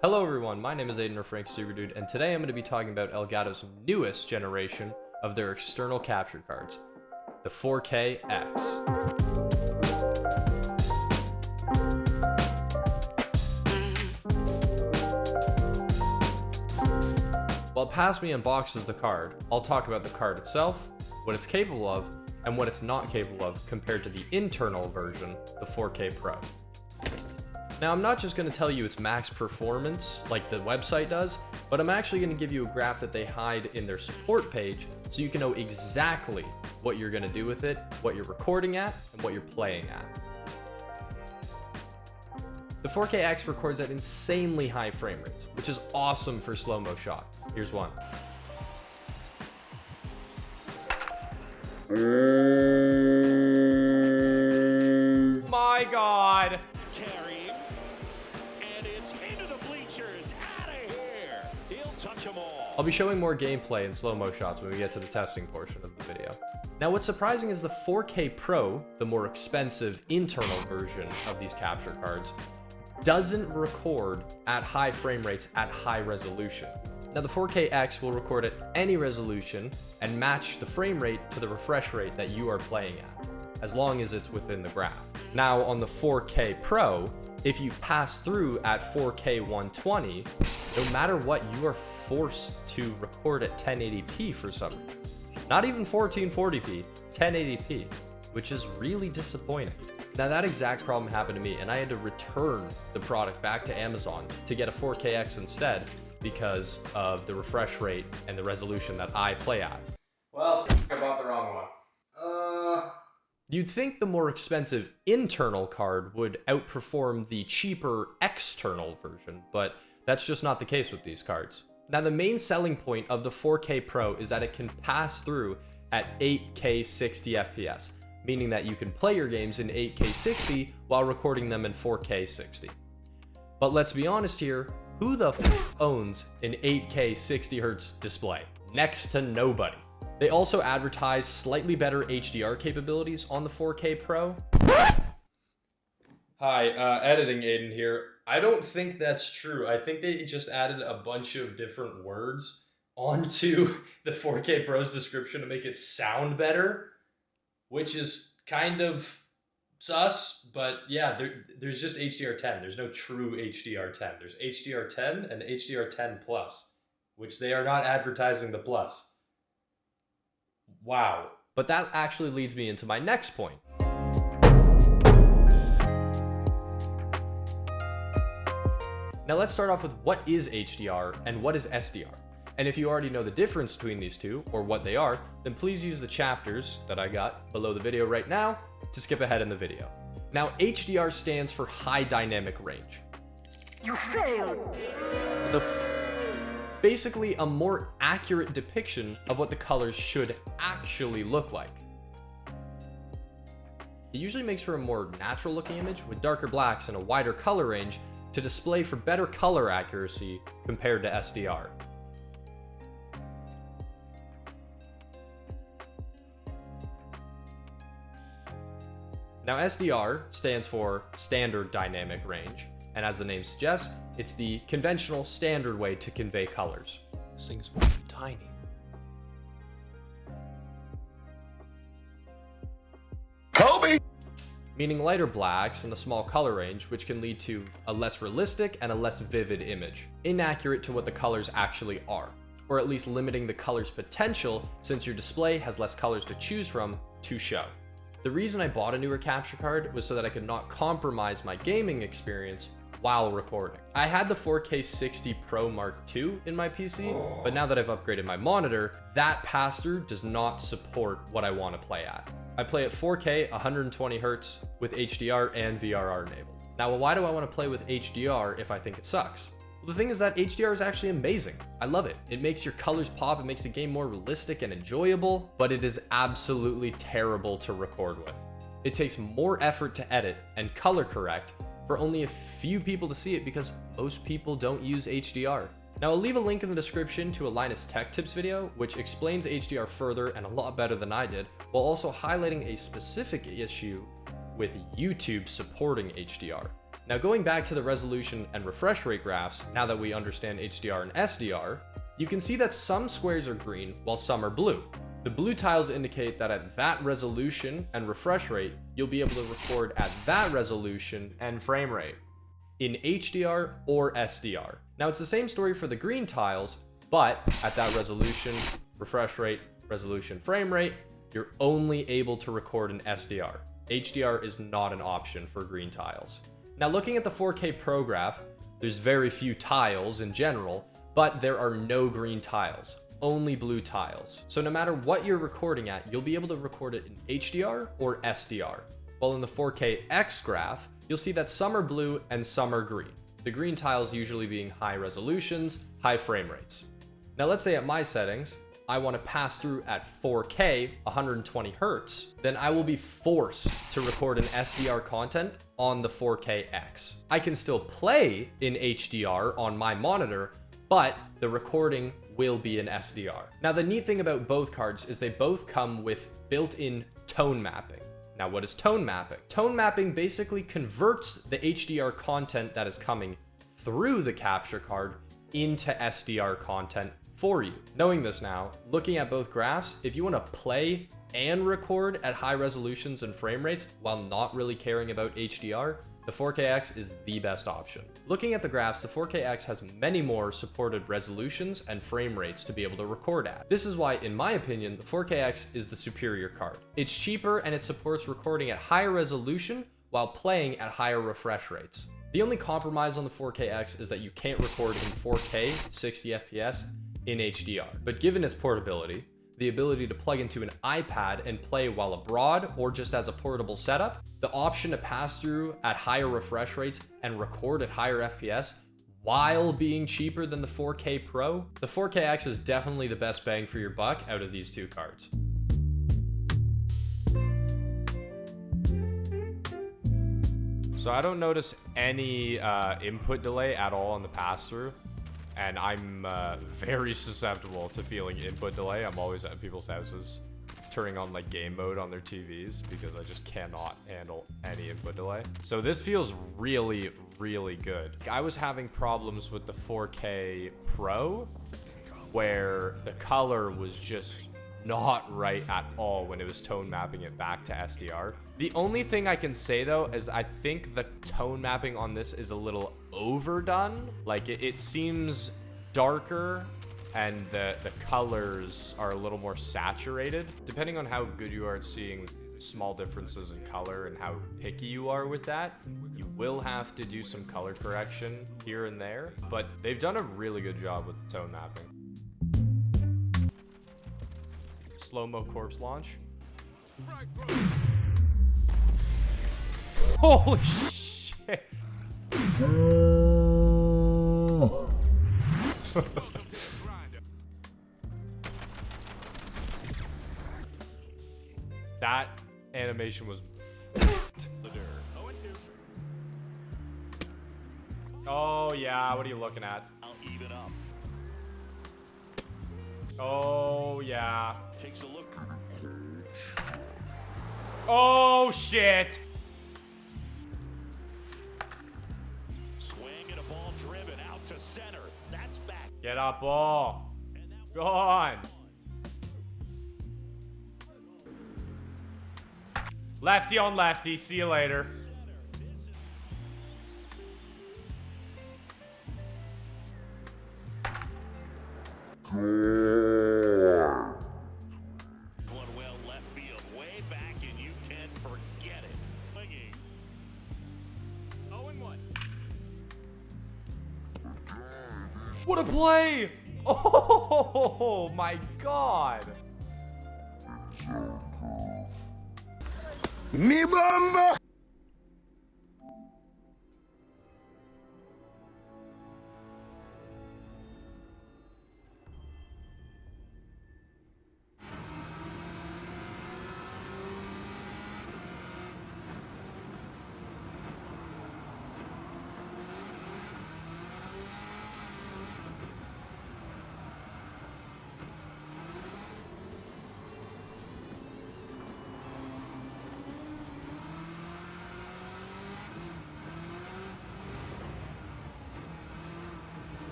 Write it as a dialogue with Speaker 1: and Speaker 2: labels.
Speaker 1: Hello everyone, my name is Aiden or Frank Superdude, and today I'm going to be talking about Elgato's newest generation of their external capture cards, the 4K-X. While past me unboxes the card, I'll talk about the card itself, what it's capable of, and what it's not capable of compared to the internal version, the 4K Pro. Now, I'm not just going to tell you its max performance like the website does, but I'm actually going to give you a graph that they hide in their support page so you can know exactly what you're going to do with it, what you're recording at, and what you're playing at. The 4K-X records at insanely high frame rates, which is awesome for slow-mo shot. Here's one. My God! I'll be showing more gameplay and slow-mo shots when we get to the testing portion of the video. Now, what's surprising is the 4K Pro, the more expensive internal version of these capture cards, doesn't record at high frame rates at high resolution. Now, the 4K-X will record at any resolution and match the frame rate to the refresh rate that you are playing at, as long as it's within the graph. Now, on the 4K Pro, if you pass through at 4K 120, no matter what, you are forced to record at 1080p for some reason. Not even 1440p, 1080p, which is really disappointing. Now, that exact problem happened to me, and I had to return the product back to Amazon to get a 4K-X instead because of the refresh rate and the resolution that I play at. Well, I bought the wrong one. You'd think the more expensive internal card would outperform the cheaper external version, but that's just not the case with these cards. Now, the main selling point of the 4K Pro is that it can pass through at 8K 60 FPS, meaning that you can play your games in 8K 60 while recording them in 4K 60. But let's be honest here, who the f owns an 8K 60 Hz display? Next to nobody. They also advertise slightly better HDR capabilities on the 4K Pro. Hi, editing Aiden here. I don't think that's true. I think they just added a bunch of different words onto the 4K Pro's description to make it sound better, which is kind of sus, but yeah, there's just HDR10. There's no true HDR10. There's HDR10 and HDR10 Plus, which they are not advertising the plus. Wow. But that actually leads me into my next point. Now let's start off with what is HDR and what is SDR. And if you already know the difference between these two, or what they are, then please use the chapters that I got below the video right now to skip ahead in the video. Now, HDR stands for high dynamic range.
Speaker 2: You failed!
Speaker 1: Basically a more accurate depiction of what the colors should actually look like. It usually makes for a more natural looking image with darker blacks and a wider color range to display for better color accuracy compared to SDR. Now, SDR stands for Standard Dynamic Range, and as the name suggests, it's the conventional standard way to convey colors.
Speaker 3: This thing's fucking tiny.
Speaker 2: Kobe!
Speaker 1: Meaning lighter blacks and a small color range, which can lead to a less realistic and a less vivid image, inaccurate to what the colors actually are, or at least limiting the color's potential since your display has less colors to choose from to show. The reason I bought a newer capture card was so that I could not compromise my gaming experience while recording. I had the 4K 60 Pro Mark II in my PC, but now that I've upgraded my monitor, that pass-through does not support what I want to play at. I play at 4K 120 Hz with HDR and VRR enabled. Now, why do I want to play with HDR if I think it sucks? Well, the thing is that HDR is actually amazing. I love it. It makes your colors pop, it makes the game more realistic and enjoyable, but it is absolutely terrible to record with. It takes more effort to edit and color correct for only a few people to see it because most people don't use HDR. Now, I'll leave a link in the description to a Linus Tech tips video, which explains HDR further and a lot better than I did, while also highlighting a specific issue with YouTube supporting HDR. Now going back to the resolution and refresh rate graphs, now that we understand HDR and SDR, you can see that some squares are green while some are blue. The blue tiles indicate that at that resolution and refresh rate, you'll be able to record at that resolution and frame rate in HDR or SDR. Now it's the same story for the green tiles, but at that resolution, refresh rate, resolution, frame rate, you're only able to record in SDR. HDR is not an option for green tiles. Now looking at the 4K Pro graph, there's very few tiles in general, but there are no green tiles, only blue tiles. So no matter what you're recording at, you'll be able to record it in HDR or SDR. While in the 4K X graph, you'll see that some are blue and some are green. The green tiles usually being high resolutions, high frame rates. Now let's say at my settings, I want to pass through at 4K, 120 Hertz, then I will be forced to record an SDR content on the 4K X. I can still play in HDR on my monitor, but the recording will be in SDR. Now the neat thing about both cards is they both come with built-in tone mapping. Now what is tone mapping? Tone mapping basically converts the HDR content that is coming through the capture card into SDR content for you. Knowing this now, looking at both graphs, if you want to play and record at high resolutions and frame rates while not really caring about HDR, the 4KX is the best option. Looking at the graphs, the 4KX has many more supported resolutions and frame rates to be able to record at. This is why, in my opinion, the 4KX is the superior card. It's cheaper and it supports recording at higher resolution while playing at higher refresh rates. The only compromise on the 4KX is that you can't record in 4K 60 FPS in HDR. But given its portability, the ability to plug into an iPad and play while abroad or just as a portable setup, the option to pass through at higher refresh rates and record at higher FPS while being cheaper than the 4K Pro, the 4KX is definitely the best bang for your buck out of these two cards. So I don't notice any input delay at all on the pass-through. And I'm very susceptible to feeling input delay. I'm always at people's houses turning on like game mode on their TVs because I just cannot handle any input delay. So this feels really, really good. I was having problems with the 4K Pro where the color was just not right at all when it was tone mapping it back to SDR. The only thing I can say though is I think the tone mapping on this is a little overdone. Like it seems darker and the colors are a little more saturated. Depending on how good you are at seeing small differences in color and how picky you are with that, you will have to do some color correction here and there, but they've done a really good job with the tone mapping. Slow-mo corpse launch. Holy shit. That animation was oh yeah, what are you looking at?
Speaker 3: I'll even up.
Speaker 1: Oh yeah.
Speaker 3: Takes a look.
Speaker 1: Oh shit.
Speaker 3: Swing and a ball driven out to center. That's back.
Speaker 1: Get up, ball. Go on. Lefty on lefty. See you later.
Speaker 3: One well left field, way back, and you can forget it. Swinging. 0-1.
Speaker 1: What a play! Oh my god!
Speaker 2: Me bamba!